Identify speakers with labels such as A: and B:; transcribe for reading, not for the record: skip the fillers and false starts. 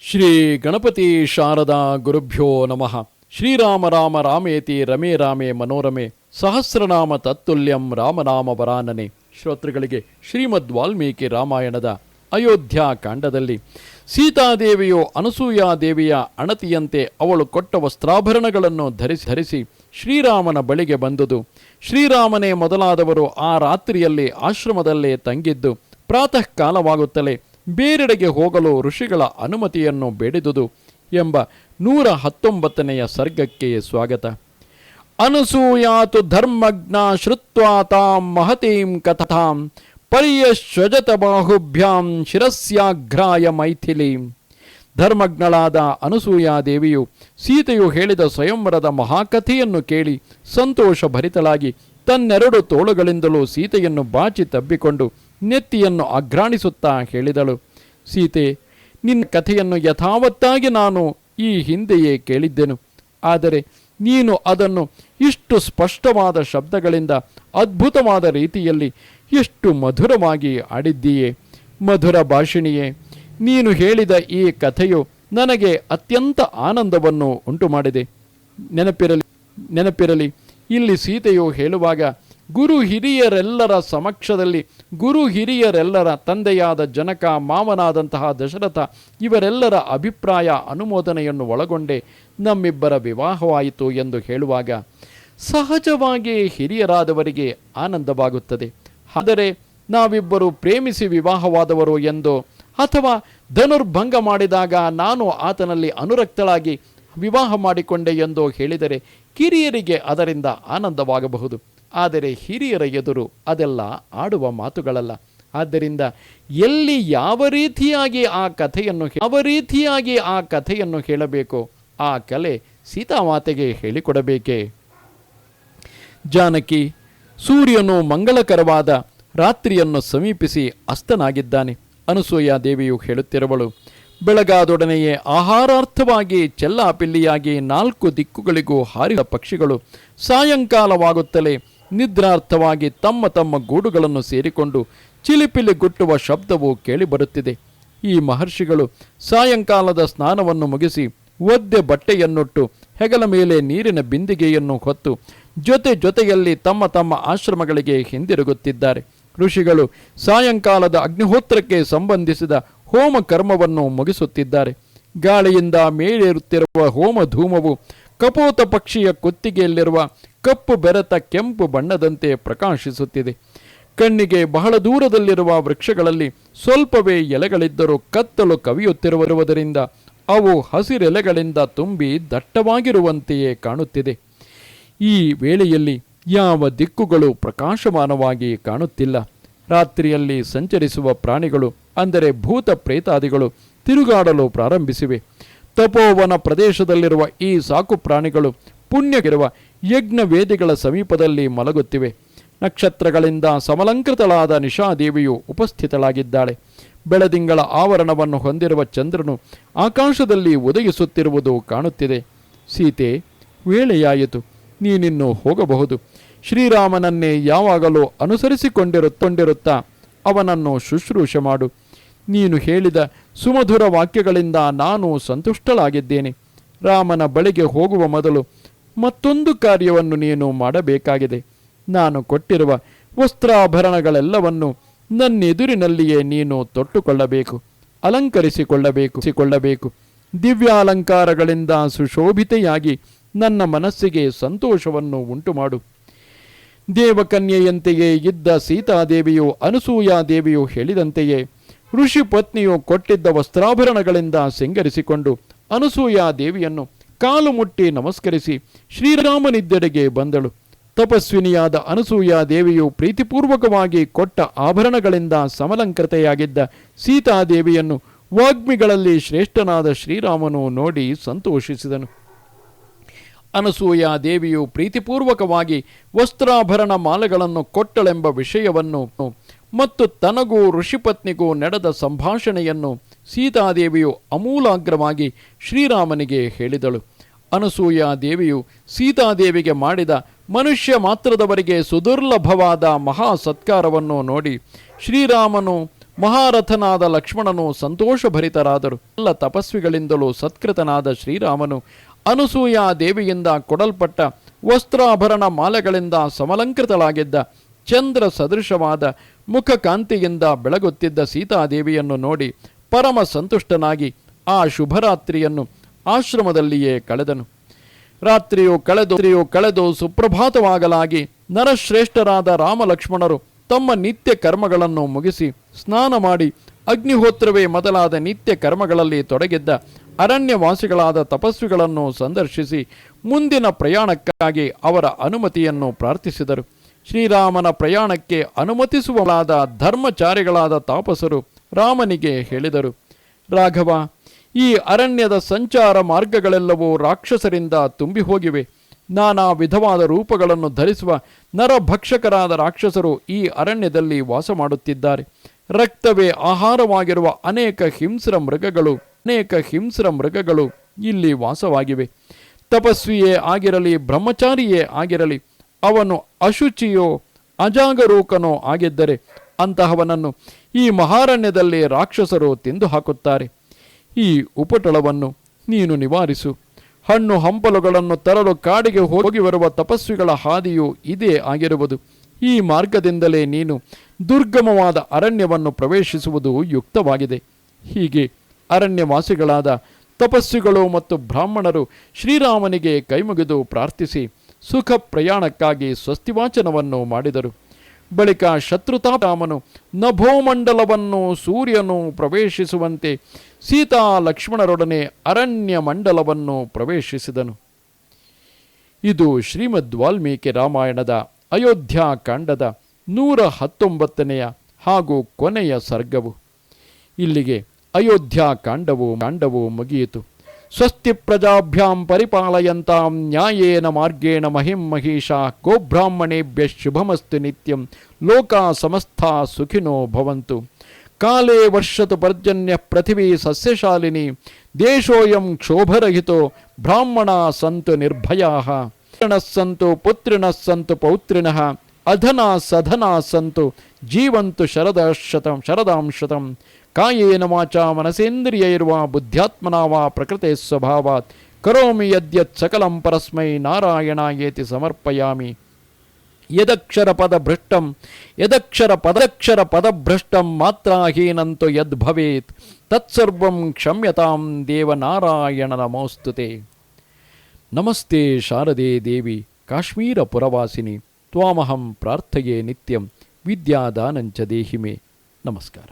A: ಶ್ರೀ ಗಣಪತಿ ಶಾರದಾ ಗುರುಭ್ಯೋ ನಮಃ. ಶ್ರೀರಾಮ ರಾಮ ರಾಮೇತಿ ರಮೇ ರಾಮೇ ಮನೋರಮೆ ಸಹಸ್ರನಾಮ ತತ್ತುಲ್ಯಂ ರಾಮನಾಮ ವರಾನನೆ. ಶ್ರೋತೃಗಳಿಗೆ ಶ್ರೀಮದ್ ವಾಲ್ಮೀಕಿ ರಾಮಾಯಣದ ಅಯೋಧ್ಯ ಕಾಂಡದಲ್ಲಿ ಸೀತಾದೇವಿಯು ಅನಸೂಯಾದೇವಿಯ ಅಣತಿಯಂತೆ ಅವಳು ಕೊಟ್ಟ ವಸ್ತ್ರಾಭರಣಗಳನ್ನು ಧರಿಸಿ ಶ್ರೀರಾಮನ ಬಳಿಗೆ ಬಂದುದು. ಶ್ರೀರಾಮನೇ ಮೊದಲಾದವರು ಆ ರಾತ್ರಿಯಲ್ಲಿ ಆಶ್ರಮದಲ್ಲೇ ತಂಗಿದ್ದು ಪ್ರಾತಃ ಕಾಲವಾಗುತ್ತಲೇ ಬೇರೆಡೆಗೆ ಹೋಗಲು ಋಷಿಗಳ ಅನುಮತಿಯನ್ನು ಬೇಡಿದುದು ಎಂಬ 119ನೆಯ ಸರ್ಗಕ್ಕೆ ಸ್ವಾಗತ. ಅನಸೂಯಾತು ಧರ್ಮಜ್ಞ ಶ್ರುತ್ವಾ ತಾಂ ಮಹತೀಂ ಕಥಾಂ ಪರ್ಯಶ್ವಜತ ಬಾಹುಭ್ಯಾಂ ಶಿರಸ್ಯಾಘ್ರಾಯ ಮೈಥಿಲೀಂ. ಧರ್ಮಜ್ಞಳಾದ ಅನಸೂಯಾದೇವಿಯು ಸೀತೆಯು ಹೇಳಿದ ಸ್ವಯಂವರದ ಮಹಾಕಥೆಯನ್ನು ಕೇಳಿ ಸಂತೋಷ ಭರಿತಳಾಗಿ ತನ್ನೆರಡು ತೋಳುಗಳಿಂದಲೂ ಸೀತೆಯನ್ನು ಬಾಚಿ ತಬ್ಬಿಕೊಂಡು ನೆತ್ತಿಯನ್ನು ಅಘ್ರಾಣಿಸುತ್ತಾ ಹೇಳಿದಳು. ಸೀತೆ, ನಿನ್ನ ಕಥೆಯನ್ನು ಯಥಾವತ್ತಾಗಿ ನಾನು ಈ ಹಿಂದೆಯೇ ಕೇಳಿದ್ದೆನು. ಆದರೆ ನೀನು ಅದನ್ನು ಇಷ್ಟು ಸ್ಪಷ್ಟವಾದ ಶಬ್ದಗಳಿಂದ ಅದ್ಭುತವಾದ ರೀತಿಯಲ್ಲಿ ಎಷ್ಟು ಮಧುರವಾಗಿ ಆಡಿದ್ದೀಯೇ. ಮಧುರ ಭಾಷಿಣಿಯೇ, ನೀನು ಹೇಳಿದ ಈ ಕಥೆಯು ನನಗೆ ಅತ್ಯಂತ ಆನಂದವನ್ನು ಉಂಟು ಮಾಡಿದೆ. ನೆನಪಿರಲಿ, ಇಲ್ಲಿ ಸೀತೆಯು ಹೇಳುವಾಗ ಗುರು ಹಿರಿಯರೆಲ್ಲರ ಸಮಕ್ಷದಲ್ಲಿ ಗುರು ಹಿರಿಯರೆಲ್ಲರ ತಂದೆಯಾದ ಜನಕ, ಮಾವನಾದಂತಹ ದಶರಥ ಇವರೆಲ್ಲರ ಅಭಿಪ್ರಾಯ ಅನುಮೋದನೆಯನ್ನು ಒಳಗೊಂಡೇ ನಮ್ಮಿಬ್ಬರ ವಿವಾಹವಾಯಿತು ಎಂದು ಹೇಳುವಾಗ ಸಹಜವಾಗಿ ಹಿರಿಯರಾದವರಿಗೆ ಆನಂದವಾಗುತ್ತದೆ. ಆದರೆ ನಾವಿಬ್ಬರು ಪ್ರೇಮಿಸಿ ವಿವಾಹವಾದವರು ಎಂದು ಅಥವಾ ಧನುರ್ಭಂಗ ಮಾಡಿದಾಗ ನಾನು ಆತನಲ್ಲಿ ಅನುರಕ್ತಳಾಗಿ ವಿವಾಹ ಮಾಡಿಕೊಂಡೆ ಎಂದು ಹೇಳಿದರೆ ಕಿರಿಯರಿಗೆ ಅದರಿಂದ ಆನಂದವಾಗಬಹುದು. ಆದರೆ ಹಿರಿಯರ ಎದುರು ಅದೆಲ್ಲ ಆಡುವ ಮಾತುಗಳಲ್ಲ. ಆದ್ದರಿಂದ ಎಲ್ಲಿ ಯಾವ ರೀತಿಯಾಗಿ ಆ ಕಥೆಯನ್ನು ಹೇಳಬೇಕೋ ಆ ಕಲೆ ಸೀತಾಮಾತೆಗೆ ಹೇಳಿಕೊಡಬೇಕೇ. ಜಾನಕಿ, ಸೂರ್ಯನು ಮಂಗಳಕರವಾದ ರಾತ್ರಿಯನ್ನು ಸಮೀಪಿಸಿ ಅಸ್ತನಾಗಿದ್ದಾನೆ. ಅನಸೂಯಾದೇವಿಯು ಹೇಳುತ್ತಿರುವಳು. ಬೆಳಗಾದೊಡನೆಯೇ ಆಹಾರಾರ್ಥವಾಗಿ ಚೆಲ್ಲಾಪಿಲ್ಲಿಯಾಗಿ 4 ದಿಕ್ಕುಗಳಿಗೂ ಹಾರಿದ ಪಕ್ಷಿಗಳು ಸಾಯಂಕಾಲವಾಗುತ್ತಲೇ ನಿದ್ರಾರ್ಥವಾಗಿ ತಮ್ಮ ತಮ್ಮ ಗೂಡುಗಳನ್ನು ಸೇರಿಕೊಂಡು ಚಿಲಿಪಿಲಿ ಗುಟ್ಟುವ ಶಬ್ದವು ಕೇಳಿಬರುತ್ತಿದೆ. ಈ ಮಹರ್ಷಿಗಳು ಸಾಯಂಕಾಲದ ಸ್ನಾನವನ್ನು ಮುಗಿಸಿ ಒದ್ದೆ ಬಟ್ಟೆಯನ್ನುಟ್ಟು ಹೆಗಲ ಮೇಲೆ ನೀರಿನ ಬಿಂದಿಗೆಯನ್ನು ಹೊತ್ತು ಜೊತೆಯಲ್ಲಿ ತಮ್ಮ ತಮ್ಮ ಆಶ್ರಮಗಳಿಗೆ ಹಿಂದಿರುಗುತ್ತಿದ್ದಾರೆ. ಋಷಿಗಳು ಸಾಯಂಕಾಲದ ಅಗ್ನಿಹೋತ್ರಕ್ಕೆ ಸಂಬಂಧಿಸಿದ ಹೋಮ ಕರ್ಮವನ್ನು ಮುಗಿಸುತ್ತಿದ್ದಾರೆ. ಗಾಳಿಯಿಂದ ಮೇಲೇರುತ್ತಿರುವ ಹೋಮ ಧೂಮವು ಕಪೋತ ಪಕ್ಷಿಯ ಕುತ್ತಿಗೆಯಲ್ಲಿರುವ ಕಪ್ಪು ಬೆರೆತ ಕೆಂಪು ಬಣ್ಣದಂತೆ ಪ್ರಕಾಶಿಸುತ್ತಿದೆ. ಕಣ್ಣಿಗೆ ಬಹಳ ದೂರದಲ್ಲಿರುವ ವೃಕ್ಷಗಳಲ್ಲಿ ಸ್ವಲ್ಪವೇ ಎಲೆಗಳಿದ್ದರೂ ಕತ್ತಲು ಕವಿಯುತ್ತಿರುವುದರಿಂದ ಅವು ಹಸಿರೆಲೆಗಳಿಂದ ತುಂಬಿ ದಟ್ಟವಾಗಿರುವಂತೆಯೇ ಕಾಣುತ್ತಿದೆ. ಈ ವೇಳೆಯಲ್ಲಿ ಯಾವ ದಿಕ್ಕುಗಳು ಪ್ರಕಾಶಮಾನವಾಗಿ ಕಾಣುತ್ತಿಲ್ಲ. ರಾತ್ರಿಯಲ್ಲಿ ಸಂಚರಿಸುವ ಪ್ರಾಣಿಗಳು ಅಂದರೆ ಭೂತ ಪ್ರೇತಾದಿಗಳು ತಿರುಗಾಡಲು ಪ್ರಾರಂಭಿಸಿವೆ. ತಪೋವನ ಪ್ರದೇಶದಲ್ಲಿರುವ ಈ ಸಾಕು ಪ್ರಾಣಿಗಳು ಪುಣ್ಯಗಿರುವ ಯಜ್ಞ ವೇದಿಗಳ ಸಮೀಪದಲ್ಲಿ ಮಲಗುತ್ತಿವೆ. ನಕ್ಷತ್ರಗಳಿಂದ ಸಮಲಂಕೃತಳಾದ ನಿಶಾದೇವಿಯು ಉಪಸ್ಥಿತಳಾಗಿದ್ದಾಳೆ. ಬೆಳದಿಂಗಳ ಆವರಣವನ್ನು ಹೊಂದಿರುವ ಚಂದ್ರನು ಆಕಾಶದಲ್ಲಿ ಉದಯಿಸುತ್ತಿರುವುದು ಕಾಣುತ್ತಿದೆ. ಸೀತೆ, ವೇಳೆಯಾಯಿತು, ನೀನಿನ್ನು ಹೋಗಬಹುದು. ಶ್ರೀರಾಮನನ್ನೇ ಯಾವಾಗಲೂ ಅನುಸರಿಸಿಕೊಂಡಿರುತ್ತಾ ಅವನನ್ನು ಶುಶ್ರೂಷೆ ಮಾಡು. ನೀನು ಹೇಳಿದ ಸುಮಧುರ ವಾಕ್ಯಗಳಿಂದ ನಾನು ಸಂತುಷ್ಟಳಾಗಿದ್ದೇನೆ. ರಾಮನ ಬಳಿಗೆ ಹೋಗುವ ಮೊದಲು ಮತ್ತೊಂದು ಕಾರ್ಯವನ್ನು ನೀನು ಮಾಡಬೇಕಾಗಿದೆ. ನಾನು ಕೊಟ್ಟಿರುವ ವಸ್ತ್ರಾಭರಣಗಳೆಲ್ಲವನ್ನು ನನ್ನೆದುರಿನಲ್ಲಿಯೇ ನೀನು ತೊಟ್ಟುಕೊಳ್ಳಬೇಕು, ಅಲಂಕರಿಸಿಕೊಳ್ಳಬೇಕು. ದಿವ್ಯಾಲಂಕಾರಗಳಿಂದ ಸುಶೋಭಿತೆಯಾಗಿ ನನ್ನ ಮನಸ್ಸಿಗೆ ಸಂತೋಷವನ್ನು ಉಂಟುಮಾಡು. ದೇವಕನ್ಯೆಯಂತೆಯೇ ಇದ್ದ ಸೀತಾದೇವಿಯು ಅನಸೂಯಾದೇವಿಯು ಹೇಳಿದಂತೆಯೇ ಋಷಿ ಪತ್ನಿಯು ಕೊಟ್ಟಿದ್ದ ವಸ್ತ್ರಾಭರಣಗಳಿಂದ ಸಿಂಗರಿಸಿಕೊಂಡು ಅನಸೂಯಾದೇವಿಯನ್ನು ಕಾಲು ಮುಟ್ಟಿ ನಮಸ್ಕರಿಸಿ ಶ್ರೀರಾಮನಿದ್ದೆಡೆಗೆ ಬಂದಳು. ತಪಸ್ವಿನಿಯಾದ ಅನಸೂಯಾದೇವಿಯು ಪ್ರೀತಿಪೂರ್ವಕವಾಗಿ ಕೊಟ್ಟ ಆಭರಣಗಳಿಂದ ಸಮಲಂಕೃತೆಯಾಗಿದ್ದ ಸೀತಾದೇವಿಯನ್ನು ವಾಗ್ಮಿಗಳಲ್ಲಿ ಶ್ರೇಷ್ಠನಾದ ಶ್ರೀರಾಮನು ನೋಡಿ ಸಂತೋಷಿಸಿದನು. ಅನಸೂಯಾದೇವಿಯು ಪ್ರೀತಿಪೂರ್ವಕವಾಗಿ ವಸ್ತ್ರಾಭರಣ ಮಾಲೆಗಳನ್ನು ಕೊಟ್ಟಳೆಂಬ ವಿಷಯವನ್ನು ಮತ್ತು ತನಗೂ ಋಷಿಪತ್ನಿಗೂ ನಡೆದ ಸಂಭಾಷಣೆಯನ್ನು ಸೀತಾದೇವಿಯು ಅಮೂಲಾಗ್ರವಾಗಿ ಶ್ರೀರಾಮನಿಗೆ ಹೇಳಿದಳು. ಅನಸೂಯಾದೇವಿಯು ಸೀತಾದೇವಿಗೆ ಮಾಡಿದ ಮನುಷ್ಯ ಮಾತ್ರದವರಿಗೆ ಸುದುರ್ಲಭವಾದ ಮಹಾ ಸತ್ಕಾರವನ್ನು ನೋಡಿ ಶ್ರೀರಾಮನು ಮಹಾರಥನಾದ ಲಕ್ಷ್ಮಣನು ಸಂತೋಷಭರಿತರಾದರು. ಎಲ್ಲ ತಪಸ್ವಿಗಳಿಂದಲೂ ಸತ್ಕೃತನಾದ ಶ್ರೀರಾಮನು ಅನಸೂಯಾ ದೇವಿಯಿಂದ ಕೊಡಲ್ಪಟ್ಟ ವಸ್ತ್ರಾಭರಣ ಮಾಲೆಗಳಿಂದ ಸಮಲಂಕೃತಳಾಗಿದ್ದ ಚಂದ್ರ ಸದೃಶವಾದ ಮುಖಕಾಂತಿಯಿಂದ ಬೆಳಗುತ್ತಿದ್ದ ಸೀತಾದೇವಿಯನ್ನು ನೋಡಿ ಪರಮ ಸಂತುಷ್ಟನಾಗಿ ಆ ಶುಭರಾತ್ರಿಯನ್ನು ಆಶ್ರಮದಲ್ಲಿಯೇ ಕಳೆದನು. ರಾತ್ರಿಯು ಕಳೆದು ಸುಪ್ರಭಾತವಾಗಲಾಗಿ ನರಶ್ರೇಷ್ಠರಾದ ರಾಮಲಕ್ಷ್ಮಣರು ತಮ್ಮ ನಿತ್ಯ ಕರ್ಮಗಳನ್ನು ಮುಗಿಸಿ ಸ್ನಾನ ಮಾಡಿ ಅಗ್ನಿಹೋತ್ರವೇ ಮೊದಲಾದ ನಿತ್ಯ ಕರ್ಮಗಳಲ್ಲಿ ತೊಡಗಿದ್ದ ಅರಣ್ಯವಾಸಿಗಳಾದ ತಪಸ್ವಿಗಳನ್ನು ಸಂದರ್ಶಿಸಿ ಮುಂದಿನ ಪ್ರಯಾಣಕ್ಕಾಗಿ ಅವರ ಅನುಮತಿಯನ್ನು ಪ್ರಾರ್ಥಿಸಿದರು. ಶ್ರೀರಾಮನ ಪ್ರಯಾಣಕ್ಕೆ ಅನುಮತಿಸುವಲಾದ ಧರ್ಮಚಾರಿಗಳಾದ ತಾಪಸರು ರಾಮನಿಗೆ ಹೇಳಿದರು, ರಾಘವ, ಈ ಅರಣ್ಯದ ಸಂಚಾರ ಮಾರ್ಗಗಳೆಲ್ಲವೂ ರಾಕ್ಷಸರಿಂದ ತುಂಬಿ ಹೋಗಿವೆ. ನಾನಾ ವಿಧವಾದ ರೂಪಗಳನ್ನು ಧರಿಸುವ ನರಭಕ್ಷಕರಾದ ರಾಕ್ಷಸರು ಈ ಅರಣ್ಯದಲ್ಲಿ ವಾಸ ಮಾಡುತ್ತಿದ್ದಾರೆ. ರಕ್ತವೇ ಆಹಾರವಾಗಿರುವ ಅನೇಕ ಹಿಂಸ್ರ ಮೃಗಗಳು ಇಲ್ಲಿ ವಾಸವಾಗಿವೆ. ತಪಸ್ವಿಯೇ ಆಗಿರಲಿ, ಬ್ರಹ್ಮಚಾರಿಯೇ ಆಗಿರಲಿ, ಅವನು ಅಶುಚಿಯೋ ಅಜಾಗರೂಕನೋ ಆಗಿದ್ದರೆ ಅಂತಹವನನ್ನು ಈ ಮಹಾರಣ್ಯದಲ್ಲಿ ರಾಕ್ಷಸರು ತಿಂದು ಹಾಕುತ್ತಾರೆ. ಈ ಉಪಟಳವನ್ನು ನೀನು ನಿವಾರಿಸು. ಹಣ್ಣು ಹಂಪಲುಗಳನ್ನು ತರಲು ಕಾಡಿಗೆ ಹೋಗಿ ಬರುವ ತಪಸ್ವಿಗಳ ಹಾದಿಯು ಇದೇ ಆಗಿರುವುದು. ಈ ಮಾರ್ಗದಿಂದಲೇ ನೀನು ದುರ್ಗಮವಾದ ಅರಣ್ಯವನ್ನು ಪ್ರವೇಶಿಸುವುದು ಯುಕ್ತವಾಗಿದೆ. ಹೀಗೆ ಅರಣ್ಯವಾಸಿಗಳಾದ ತಪಸ್ವಿಗಳು ಮತ್ತು ಬ್ರಾಹ್ಮಣರು ಶ್ರೀರಾಮನಿಗೆ ಕೈಮುಗಿದು ಪ್ರಾರ್ಥಿಸಿ ಸುಖ ಪ್ರಯಾಣಕ್ಕಾಗಿ ಸ್ವಸ್ತಿವಾಚನವನ್ನು ಮಾಡಿದರು. ಬಳಿಕ ಶತ್ರುತಾರಾಮನು ನಭೋಮಂಡಲವನ್ನು ಸೂರ್ಯನು ಪ್ರವೇಶಿಸುವಂತೆ ಸೀತಾ ಲಕ್ಷ್ಮಣರೊಡನೆ ಅರಣ್ಯ ಮಂಡಲವನ್ನು ಪ್ರವೇಶಿಸಿದನು. ಇದು ಶ್ರೀಮದ್ ವಾಲ್ಮೀಕಿ ರಾಮಾಯಣದ ಅಯೋಧ್ಯಾಕಾಂಡದ 119ನೇ ಹಾಗೂ ಕೊನೆಯ ಸರ್ಗವು. ಇಲ್ಲಿಗೆ ಅಯೋಧ್ಯಾಕಾಂಡವು ಮುಗಿಯಿತು. ಸ್ವಸ್ತಿ ಪ್ರಜಾಭ್ಯಾಂ ಪರಿಪಾಲಯಂತಾಂ ನ್ಯಾಯೇನ ಮಾರ್ಗೇಣ ಮಹಿಂ ಮಹಿಷಾ ಗೋಬ್ರಾಹ್ಮಣೇಭ್ಯ ಶುಭಮಸ್ತು ನಿತ್ಯಂ ಲೋಕಾ ಸಮಸ್ತಾ ಸುಖಿನೋ ಭವಂತು. ಕಾಲೇ ವರ್ಷತು ಪರ್ಜನ್ಯ ಪೃಥಿವೀ ಸಸ್ಯಶಾಲಿನಿ ದೇಶೋಯಂ ಕ್ಷೋಭರಹಿತೋ ಬ್ರಾಹ್ಮಣಾ ಸಂತು ನಿರ್ಭಯಾಃ ಸಂತು ಪುತ್ರಿಣಃ ಸಂತು ಪೌತ್ರಿಣಃ ಅಧನಾ ಸಧನಾ ಸಂತು ಜೀವಂತು ಶರದಾಂ ಶತಂ ಕಾಯೇನ ವಾಚಾ ಮನಸೇಂದ್ರಿಯೈರ್ವಾ ಬುದ್ಧ್ಯಾತ್ಮನಾ ವಾ ಪ್ರಕೃತೆ ಸ್ವಭಾವಾತ್ ಕರೋಮಿ ಯದ್ಯತ್ ಸಕಲಂ ಪರಸ್ಮೈ ನಾರಾಯಣಾಯೇತಿ ಸಮರ್ಪಯಾಮಿ. ಯದಕ್ಷರ ಪದಭ್ರಷ್ಟಂ ಮಾತ್ರಾಹೀನಂತು ಯದ್ ಭವೇತ್ ತತ್ಸರ್ವಂ ಕ್ಷಮ್ಯತಾಂ ದೇವನಾರಾಯಣ ನಮೋಸ್ತುತೆ. ನಮಸ್ತೆ ಶಾರದೆ ದೇವಿ ಕಾಶ್ಮೀರ ಪುರವಾಸಿನಿ ತ್ವಾಮಹಂ ಪ್ರಾರ್ಥಯೇ ನಿತ್ಯಂ ವಿದ್ಯಾದಾನಂಚ ದೇಹಿ ಮೇ. ನಮಸ್ಕಾರ.